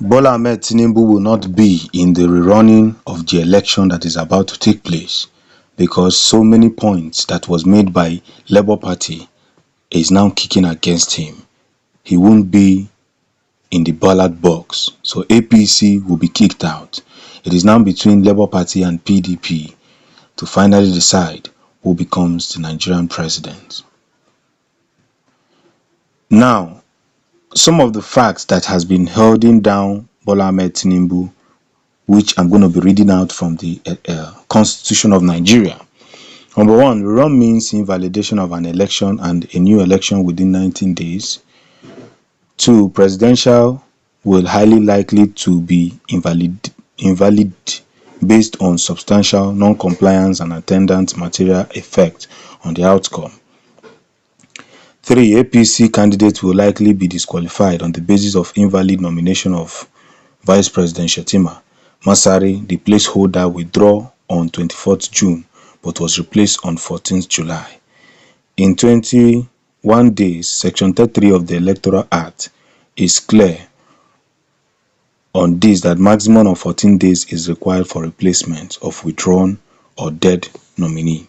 Bola Ahmed Tinubu will not be in the rerunning of the election that is about to take place because so many points that was made by Labour Party is now kicking against him. He won't be in the ballot box, so APC will be kicked out. It is now between Labour Party and PDP to finally decide who becomes the Nigerian president. Now, some of the facts that has been holding down Bola Ahmed Tinubu, which I'm going to be reading out from the Constitution of Nigeria. Number one, rerun means invalidation of an election and a new election within 19 days. Two, presidential will highly likely to be invalid based on substantial non-compliance and attendant material effect on the outcome. 3. APC candidates will likely be disqualified on the basis of invalid nomination of Vice President Shettima Masari. The placeholder withdraw on 24th June but was replaced on 14th July. In 21 days, Section 33 of the Electoral Act is clear on this that maximum of 14 days is required for replacement of withdrawn or dead nominee.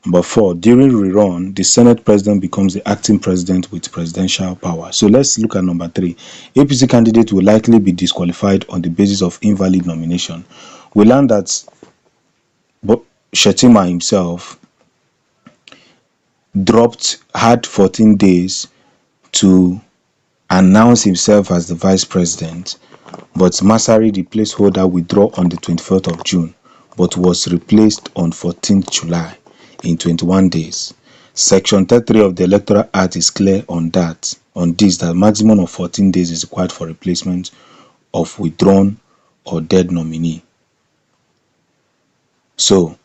Number 4, during rerun, the Senate President becomes the acting president with presidential power. So let's look at number 3. APC candidate will likely be disqualified on the basis of invalid nomination. We learned that Shettima himself had 14 days to announce himself as the vice president, but Masari, the placeholder, withdrew on the 24th of June, but was replaced on 14th July in 21 days. Section 33 of the Electoral Act is clear on this that maximum of 14 days is required for replacement of withdrawn or dead nominee. So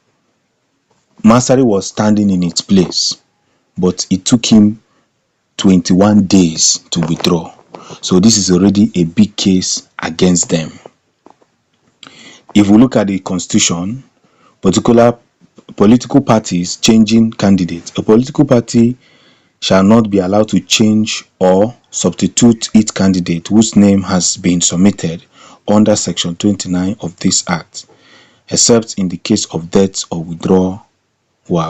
Masari was standing in its place, but it took him 21 days to withdraw. So this is already a big case against them. If we look at the constitution, particular political parties changing candidates, a political party shall not be allowed to change or substitute its candidate whose name has been submitted under Section 29 of this Act, except in the case of death or withdrawal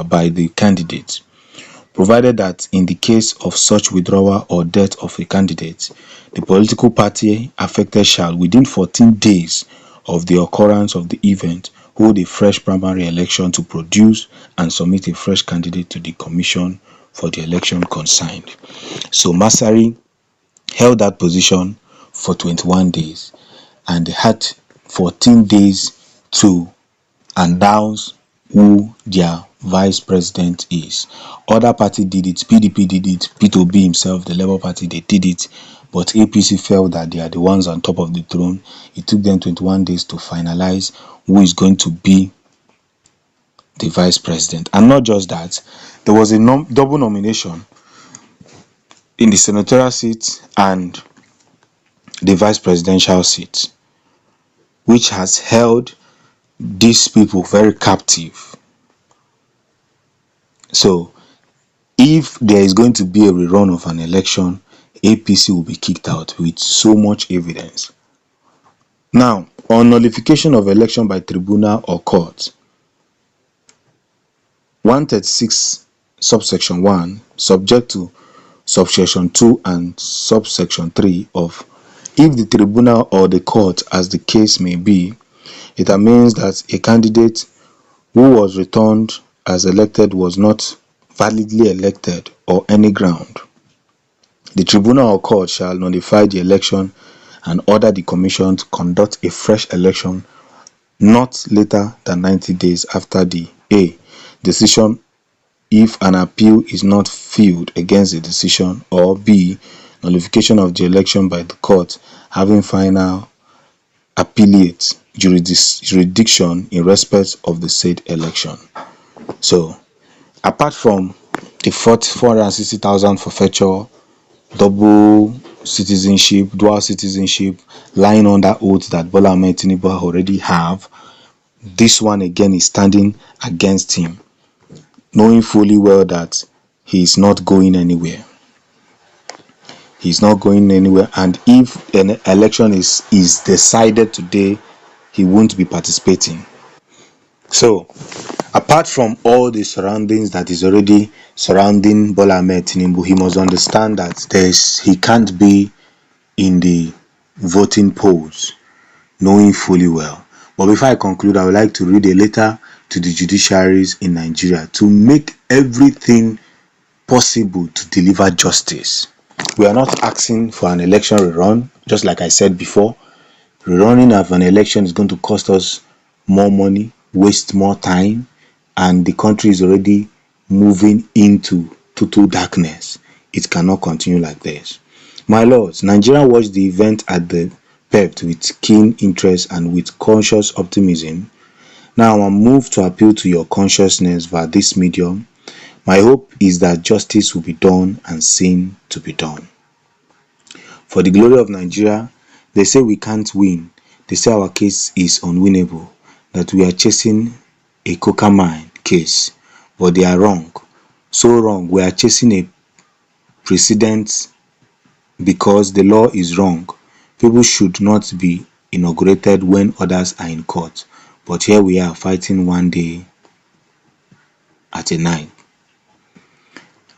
by the candidate, provided that in the case of such withdrawal or death of a candidate, the political party affected shall, within 14 days of the occurrence of the event, hold a fresh primary election to produce and submit a fresh candidate to the commission for the election concerned. So Masari held that position for 21 days and they had 14 days to announce who their vice president is. Other party did it, PDP did it, P2B himself, the Labour Party, they did it, but APC felt that they are the ones on top of the throne. It took them 21 days to finalize who is going to be the vice president. And not just that, there was a double nomination in the senatorial seat and the vice presidential seat, which has held these people very captive. So if there is going to be a rerun of an election, APC will be kicked out with so much evidence. Now, on nullification of election by tribunal or court, 136 subsection 1, subject to subsection 2 and subsection 3 of, if the tribunal or the court, as the case may be, it means that a candidate who was returned as elected was not validly elected or any ground, the tribunal or court shall nullify the election and order the commission to conduct a fresh election not later than 90 days after the A decision if an appeal is not filed against the decision, or B nullification of the election by the court having final appellate jurisdiction in respect of the said election. So apart from the 460,000 forfeiture, double citizenship, dual citizenship, lying under oath that Bola Ahmed Tinubu already have, this one again is standing against him, knowing fully well that He's not going anywhere. He's not going anywhere. And if an election is decided today, he won't be participating. So apart from all the surroundings that is already surrounding Bola Ahmed Tinubu, he must understand that he can't be in the voting polls, knowing fully well. But before I conclude, I would like to read a letter to the judiciaries in Nigeria to make everything possible to deliver justice. We are not asking for an election rerun, just like I said before. Rerunning of an election is going to cost us more money, waste more time, and the country is already moving into total darkness. It cannot continue like this. My lords, Nigeria watched the event at the PEP with keen interest and with conscious optimism. Now I'm moved to appeal to your consciousness via this medium. My hope is that justice will be done and seen to be done. For the glory of Nigeria, they say we can't win. They say our case is unwinnable, that we are chasing a coca mine case, but they are wrong. So wrong, we are chasing a precedent because the law is wrong. People should not be inaugurated when others are in court, but here we are fighting one day at a time.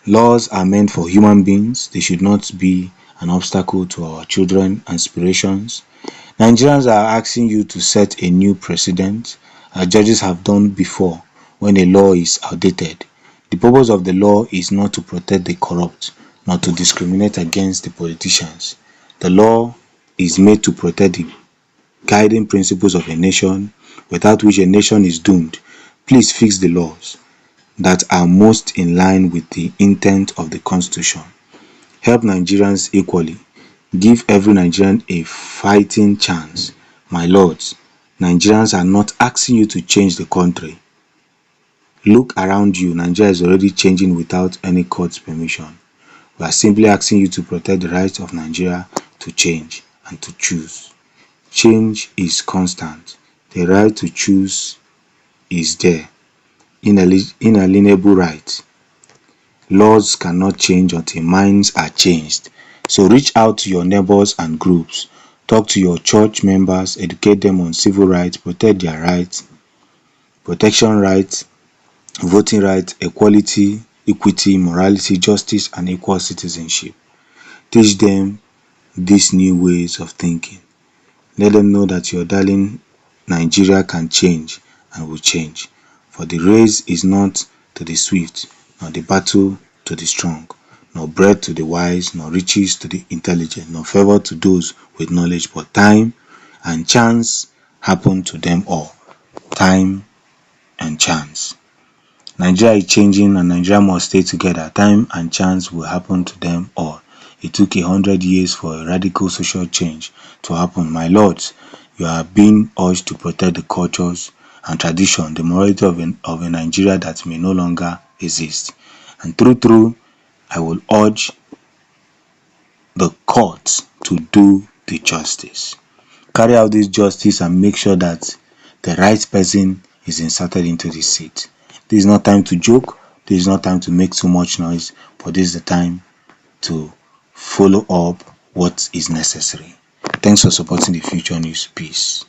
Laws are meant for human beings. They should not be an obstacle to our children's aspirations. Nigerians are asking you to set a new precedent, as judges have done before when a law is outdated. The purpose of the law is not to protect the corrupt, not to discriminate against the politicians. The law is made to protect the guiding principles of a nation, without which a nation is doomed. Please fix the laws that are most in line with the intent of the Constitution. Help Nigerians equally. Give every Nigerian a fighting chance. My lords, Nigerians are not asking you to change the country. Look around you. Nigeria is already changing without any court's permission. We are simply asking you to protect the rights of Nigeria to change and to choose. Change is constant. The right to choose is there. Inalienable right. Laws cannot change until minds are changed. So reach out to your neighbors and groups. Talk to your church members, educate them on civil rights, protect their rights, protection rights, voting rights, equality, equity, morality, justice, and equal citizenship. Teach them these new ways of thinking. Let them know that your darling Nigeria can change and will change. For the race is not to the swift, nor the battle to the strong, nor bread to the wise, nor riches to the intelligent, nor favor to those with knowledge, but time and chance happen to them all. Time and chance. Nigeria is changing and Nigeria must stay together. Time and chance will happen to them all. It took 100 years for a radical social change to happen. My lords, you are being urged to protect the cultures and tradition, the morality of a Nigeria that may no longer exist. And through, I will urge the courts to do the justice. Carry out this justice and make sure that the right person is inserted into the seat. This is not time to joke. This is not time to make too much noise, but this is the time to follow up what is necessary. Thanks for supporting the Future News. Peace.